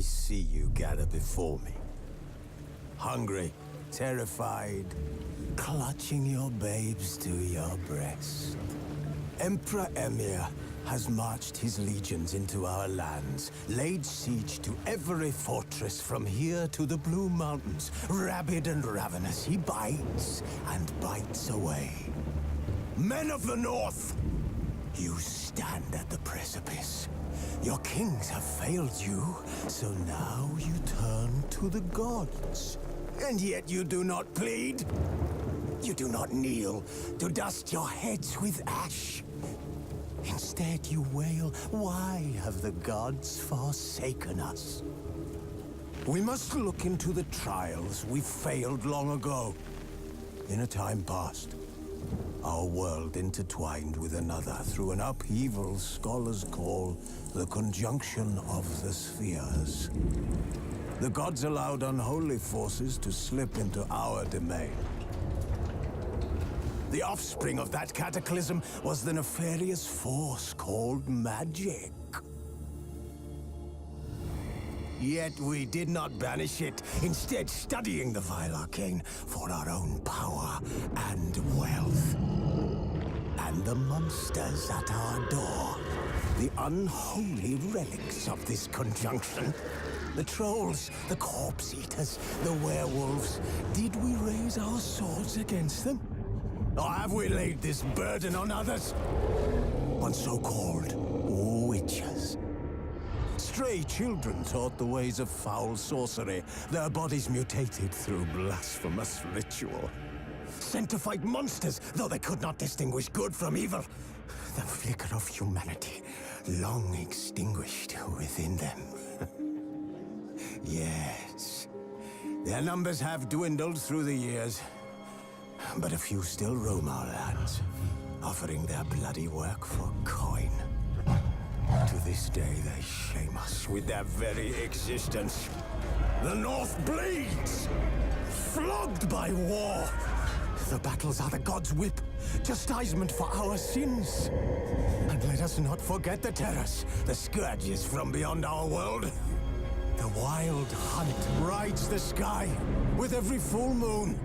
I see you gather before me. Hungry, terrified, clutching your babes to your breast. Emperor Emir has marched his legions into our lands, laid siege to every fortress from here to the Blue Mountains. Rabid and ravenous, he bites and bites away. Men of the North, you stand at the precipice. Your kings have failed you, so now you turn to the gods. And yet you do not plead. You do not kneel to dust your heads with ash. Instead you wail, why have the gods forsaken us? We must look into the trials we failed long ago. In a time past, our world intertwined with another through an upheaval scholars call the conjunction of the spheres. The gods allowed unholy forces to slip into our domain. The offspring of that cataclysm was the nefarious force called magic. Yet we did not banish it, instead studying the vile arcane for our own power and wealth. And the monsters at our door, the unholy relics of this conjunction. The trolls, the corpse eaters, the werewolves. Did we raise our swords against them? Or have we laid this burden on others? On so-called witches. Stray children taught the ways of foul sorcery, their bodies mutated through blasphemous ritual. Sent to fight monsters, though they could not distinguish good from evil. The flicker of humanity, long extinguished within them. Yes, their numbers have dwindled through the years. But a few still roam our lands, offering their bloody work for coin. To this day, they shame us with their very existence. The North bleeds, flogged by war. The battles are the gods' whip, chastisement for our sins. And let us not forget the terrors, the scourges from beyond our world. The wild hunt rides the sky with every full moon.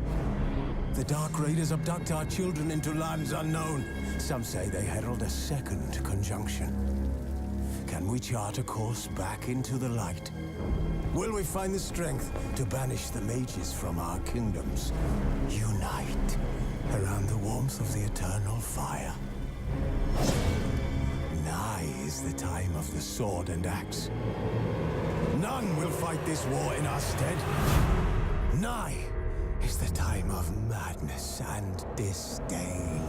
The Dark Raiders abduct our children into lands unknown. Some say they herald a second conjunction. Can we chart a course back into the light? Will we find the strength to banish the mages from our kingdoms? Unite around the warmth of the eternal fire. Nigh is the time of the sword and axe. None will fight this war in our stead. Nigh is the time of madness and disdain.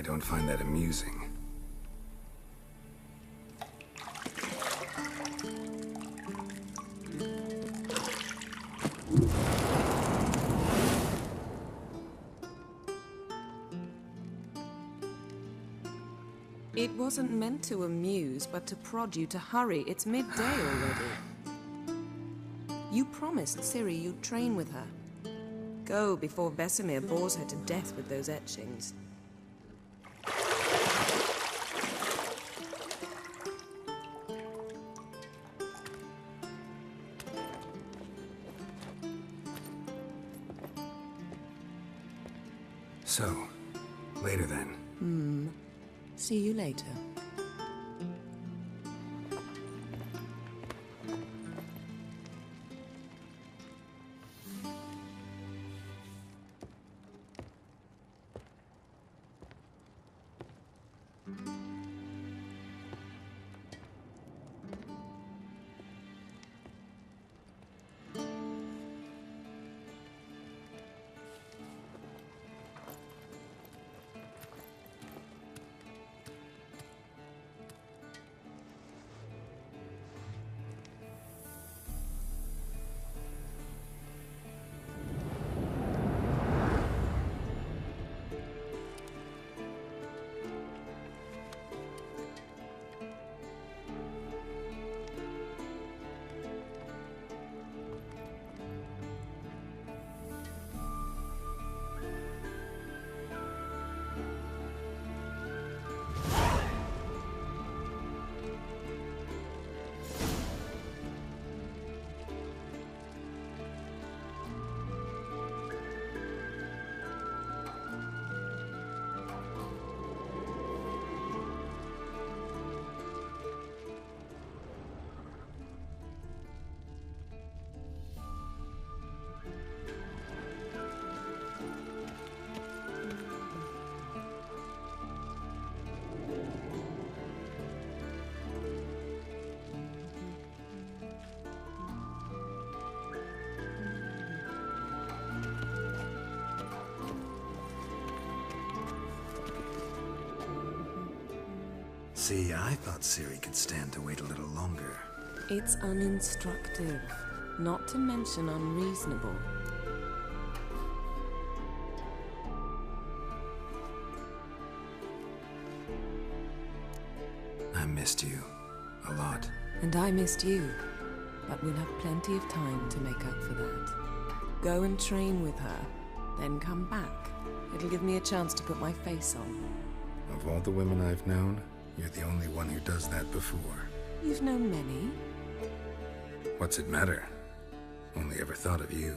don't find that amusing. It wasn't meant to amuse, but to prod you to hurry. It's midday already. You promised Ciri you'd train with her. Go before Vesemir bores her to death with those etchings. So, later then. See you later. See, I thought Ciri could stand to wait a little longer. It's uninstructive, not to mention unreasonable. I missed you. A lot. And I missed you. But we'll have plenty of time to make up for that. Go and train with her, then come back. It'll give me a chance to put my face on. Of all the women I've known, you're the only one who does that before. You've known many. What's it matter? Only ever thought of you.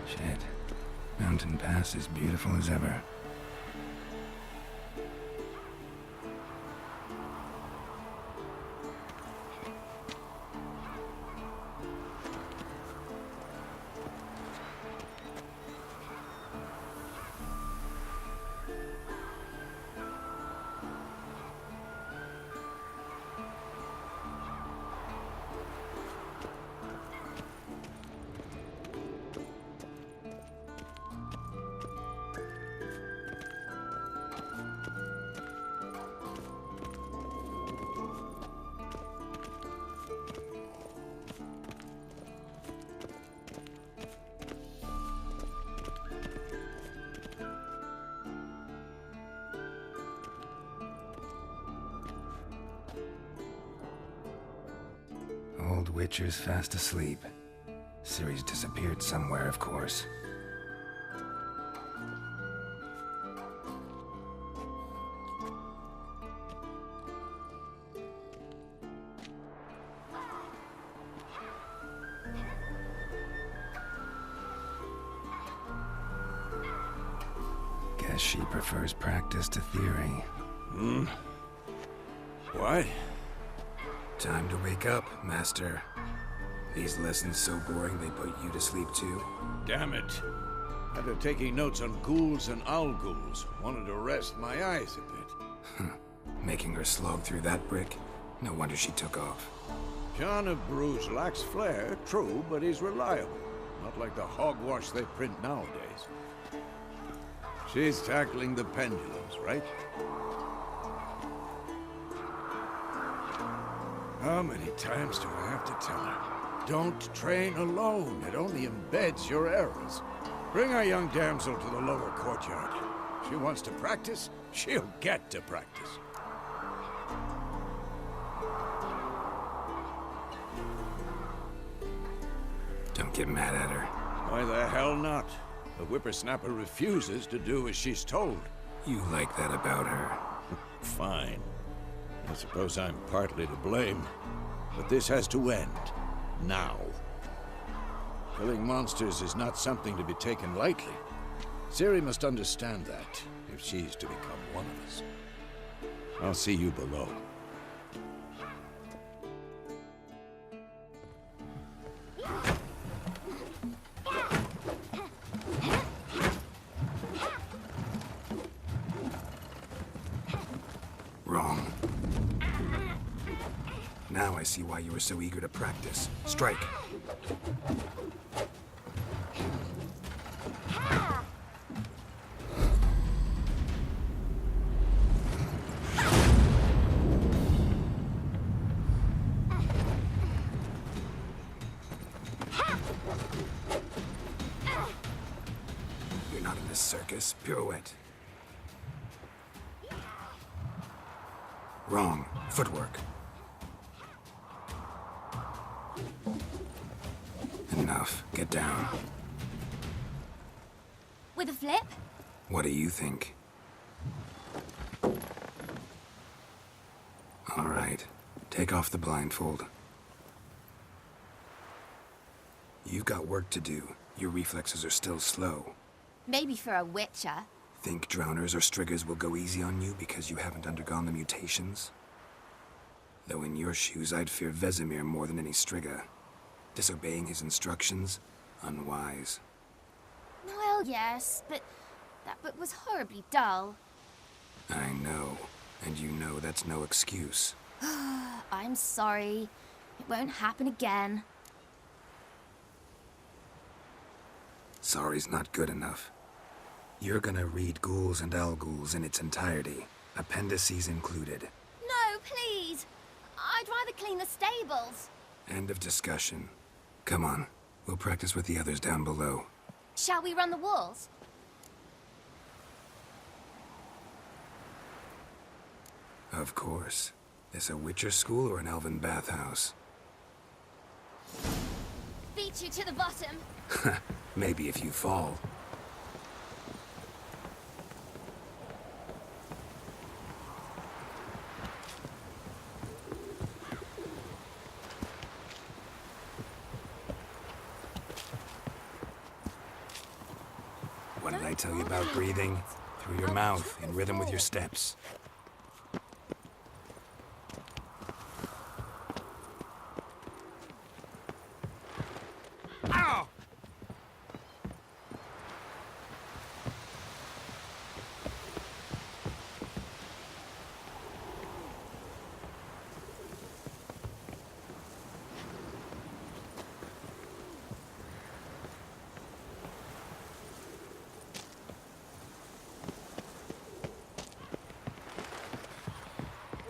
Shit. Mountain Pass is beautiful as ever. Old Witcher's fast asleep. Ciri's disappeared somewhere, of course. Guess she prefers practice to theory. What? Time to wake up, Master. These lessons so boring they put you to sleep too? Damn it. After taking notes on ghouls and owl-ghouls, wanted to rest my eyes a bit. Making her slog through that brick? No wonder she took off. John of Bruges lacks flair, true, but he's reliable. Not like the hogwash they print nowadays. She's tackling the pendulums, right? How many times do I have to tell her? Don't train alone. It only embeds your errors. Bring our young damsel to the lower courtyard. She wants to practice, she'll get to practice. Don't get mad at her. Why the hell not? The whippersnapper refuses to do as she's told. You like that about her. Fine. I suppose I'm partly to blame. But this has to end. Now. Killing monsters is not something to be taken lightly. Ciri must understand that, if she's to become one of us. I'll see you below. Wrong. Now I see why you were so eager to practice. Strike. You're not in this circus. Pirouette. Wrong. Footwork. Enough. Get down. With a flip? What do you think? All right. Take off the blindfold. You've got work to do. Your reflexes are still slow. Maybe for a witcher. Think drowners or striggers will go easy on you because you haven't undergone the mutations? Though in your shoes, I'd fear Vesemir more than any strigger. Disobeying his instructions? Unwise. Well, yes, but that book was horribly dull. I know. And you know that's no excuse. I'm sorry. It won't happen again. Sorry's not good enough. You're gonna read Ghouls and Owl-Ghouls in its entirety, appendices included. No, please! I'd rather clean the stables. End of discussion. Come on, we'll practice with the others down below. Shall we run the walls? Of course. This a Witcher school or an elven bathhouse? Beat you to the bottom. Maybe if you fall. What did I tell you about breathing? Through your mouth, in rhythm with your steps. Ow!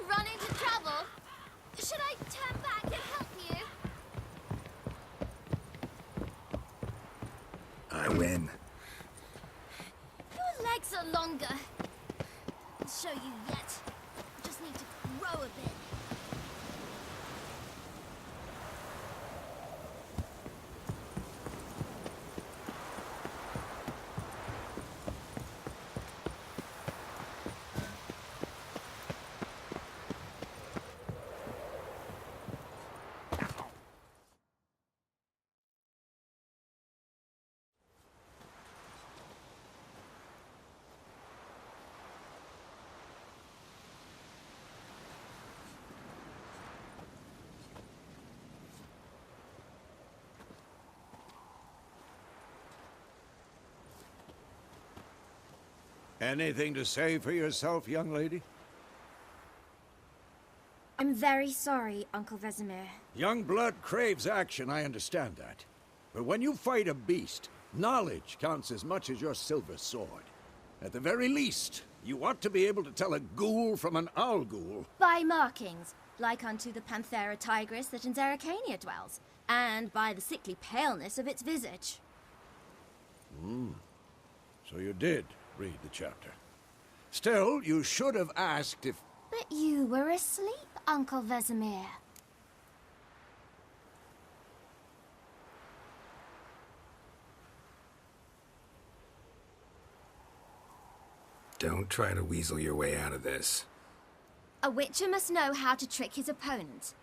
Run into trouble? Should I turn back and help you? I win. Your legs are longer. I'll show you yet. Just need to grow a bit. Anything to say for yourself, young lady? I'm very sorry, Uncle Vesemir. Young blood craves action, I understand that. But when you fight a beast, knowledge counts as much as your silver sword. At the very least, you ought to be able to tell a ghoul from an owl ghoul. By markings, like unto the Panthera tigris that in Zeracania dwells, and by the sickly paleness of its visage. So you did read the chapter. Still, you should have asked if... But you were asleep, Uncle Vesemir. Don't try to weasel your way out of this. A witcher must know how to trick his opponent.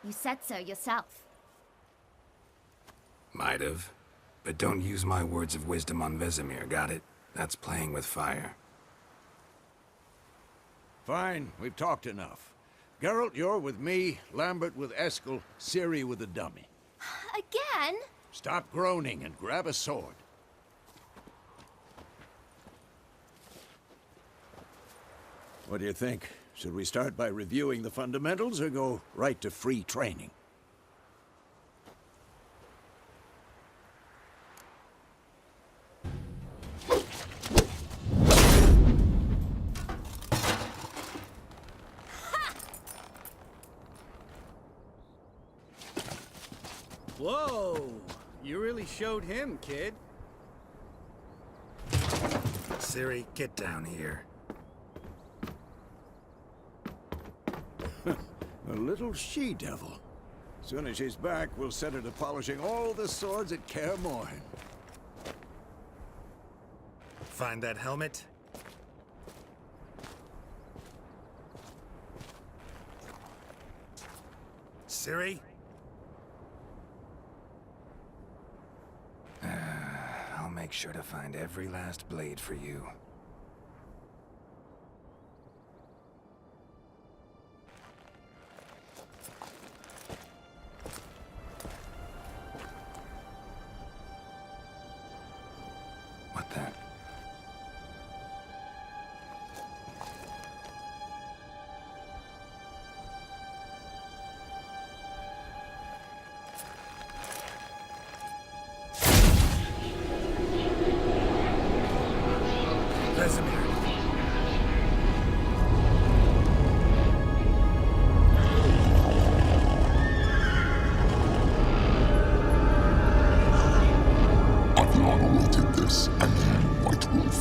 You said so yourself. Might have. But don't use my words of wisdom on Vesemir, got it? That's playing with fire. Fine, we've talked enough. Geralt, you're with me, Lambert with Eskel, Ciri with the dummy. Again? Stop groaning and grab a sword. What do you think? Should we start by reviewing the fundamentals or go right to free training? Whoa! You really showed him, kid. Ciri, get down here. A little she-devil. Soon as she's back, we'll set her to polishing all the swords at Kaer Morhen. Find that helmet? Ciri? I'll make sure to find every last blade for you. What the? Vesemir. Adriana will take this, and you, White Wolf.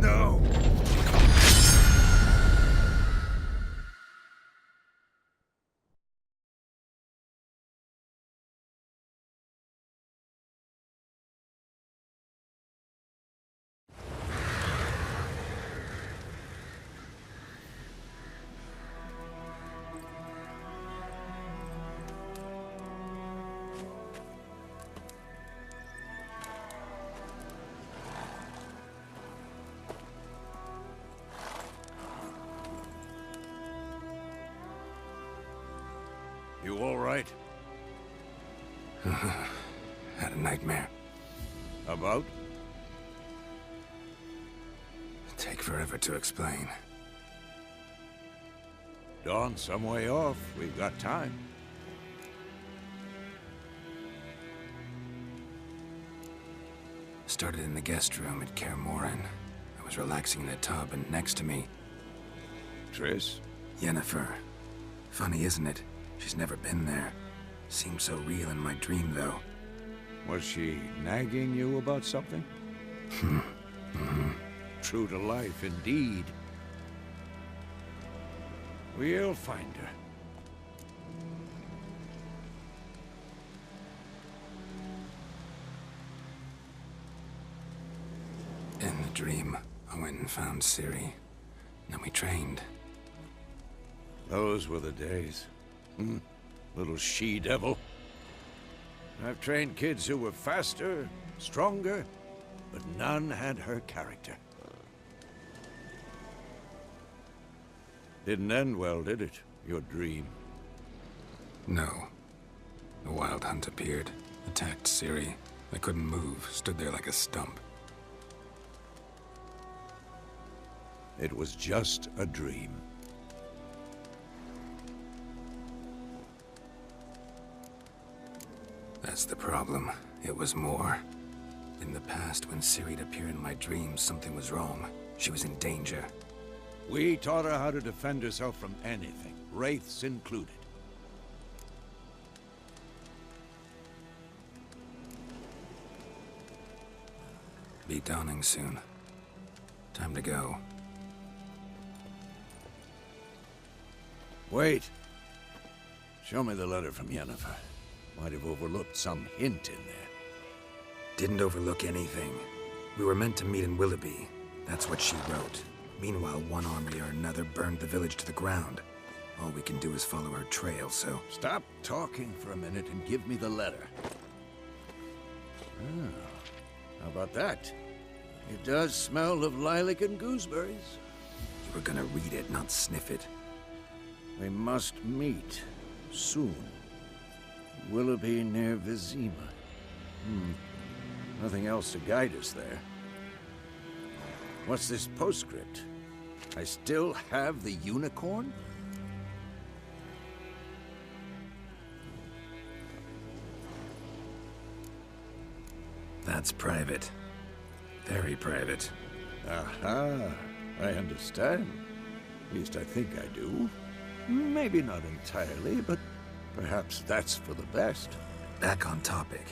No! You all right? Had a nightmare. About? Take forever to explain. Dawn's some way off. We've got time. Started in the guest room at Kaer Morhen. I was relaxing in a tub, and next to me, Triss? Yennefer. Funny, isn't it? She's never been there. Seemed so real in my dream, though. Was she nagging you about something? True to life, indeed. We'll find her. In the dream, I went and found Ciri. Then we trained. Those were the days. Little she-devil. I've trained kids who were faster, stronger, but none had her character. Didn't end well, did it? Your dream? No. The Wild Hunt appeared, attacked Ciri. I couldn't move, stood there like a stump. It was just a dream. That's the problem. It was more. In the past, when Ciri'd appear in my dreams, something was wrong. She was in danger. We taught her how to defend herself from anything, wraiths included. Be dawning soon. Time to go. Wait. Show me the letter from Yennefer. Might have overlooked some hint in there. Didn't overlook anything. We were meant to meet in Willoughby. That's what she wrote. Meanwhile, one army or another burned the village to the ground. All we can do is follow her trail, so... Stop talking for a minute and give me the letter. Ah, how about that? It does smell of lilac and gooseberries. You were gonna read it, not sniff it. We must meet. Soon. Willoughby near Vizima. Nothing else to guide us there. What's this postscript? I still have the unicorn? That's private. Very private. Aha, I understand. At least I think I do. Maybe not entirely, but perhaps that's for the best. Back on topic.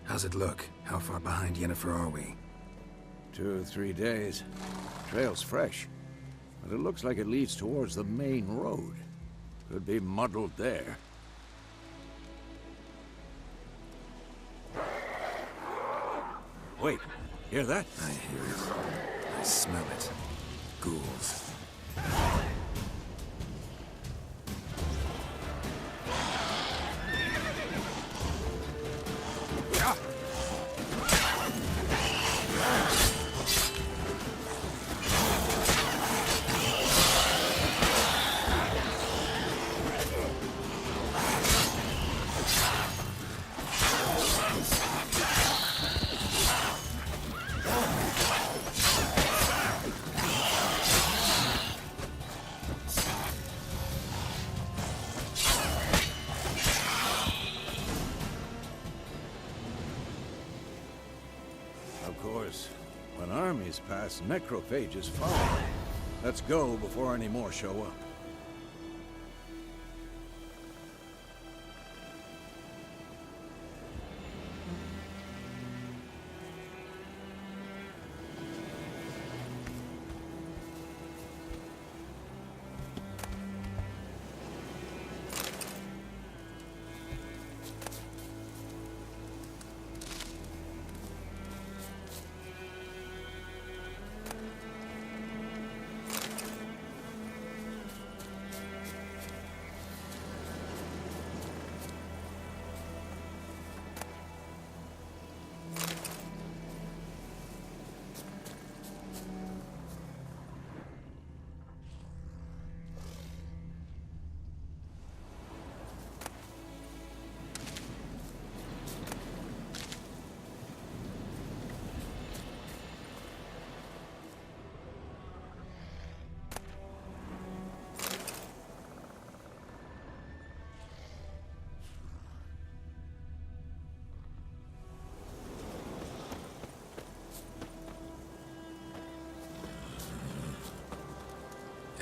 How's it look? How far behind Yennefer are we? 2 or 3 days. Trail's fresh, but it looks like it leads towards the main road. Could be muddled there. Wait, hear that? I hear it. I smell it. Ghouls. Of course, when armies pass, necrophages follow. Let's go before any more show up.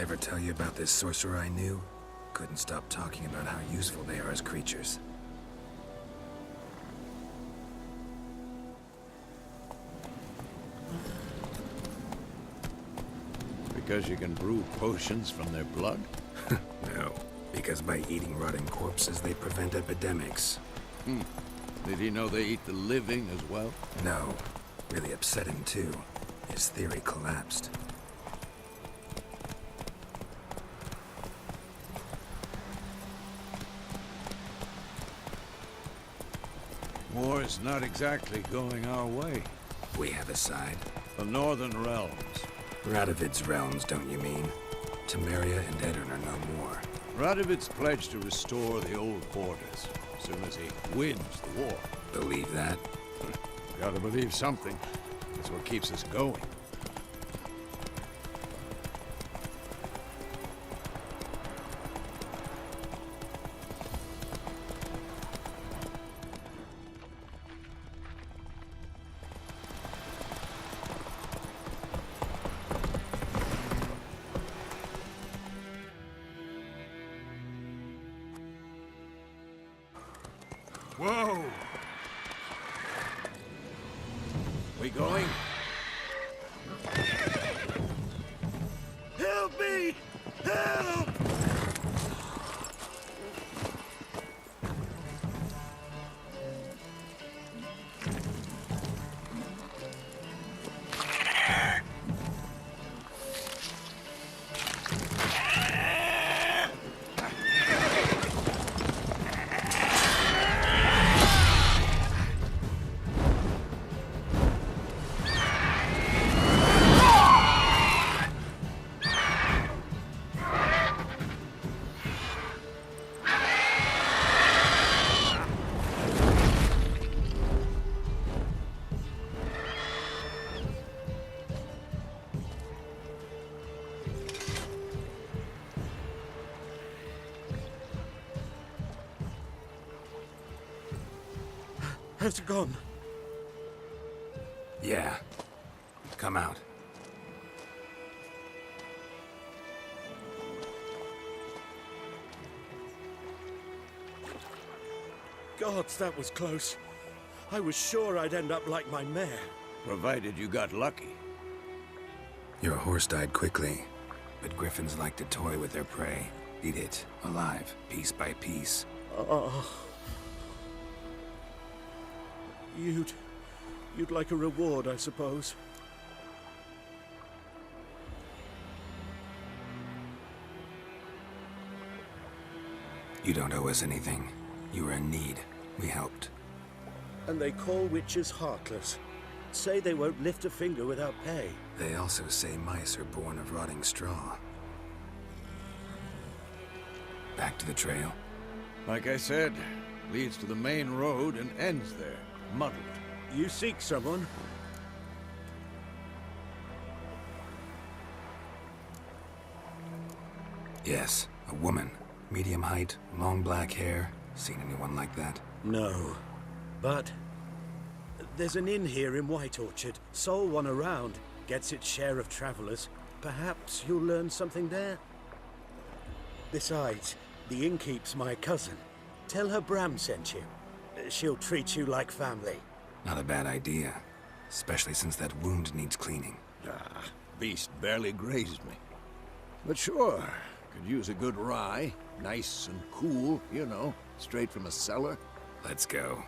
Ever tell you about this sorcerer I knew? Couldn't stop talking about how useful they are as creatures. Because you can brew potions from their blood? No, because by eating rotting corpses, they prevent epidemics. Did he know they eat the living as well? No, really upsetting too. His theory collapsed. War's not exactly going our way. We have a side. The Northern Realms. Radovid's realms, don't you mean? Temeria and Edirn are no more. Radovid's pledged to restore the old borders as soon as he wins the war. Believe that? Gotta believe something. That's what keeps us going. Whoa! We going? Help me! Help! Has it gone? Yeah. Come out. Gods, that was close. I was sure I'd end up like my mare. Provided you got lucky. Your horse died quickly, but griffins like to toy with their prey. Eat it, alive, piece by piece. Oh. You'd like a reward, I suppose. You don't owe us anything. You were in need. We helped. And they call witches heartless. Say they won't lift a finger without pay. They also say mice are born of rotting straw. Back to the trail. Like I said, leads to the main road and ends there, muddled. You seek someone? Yes, a woman. Medium height, long black hair. Seen anyone like that? No. But there's an inn here in White Orchard. Sole one around. Gets its share of travelers. Perhaps you'll learn something there? Besides, the innkeep's my cousin. Tell her Bram sent you. She'll treat you like family. Not a bad idea. Especially since that wound needs cleaning. Ah, beast barely grazed me. But sure, could use a good rye. Nice and cool, you know, straight from a cellar. Let's go.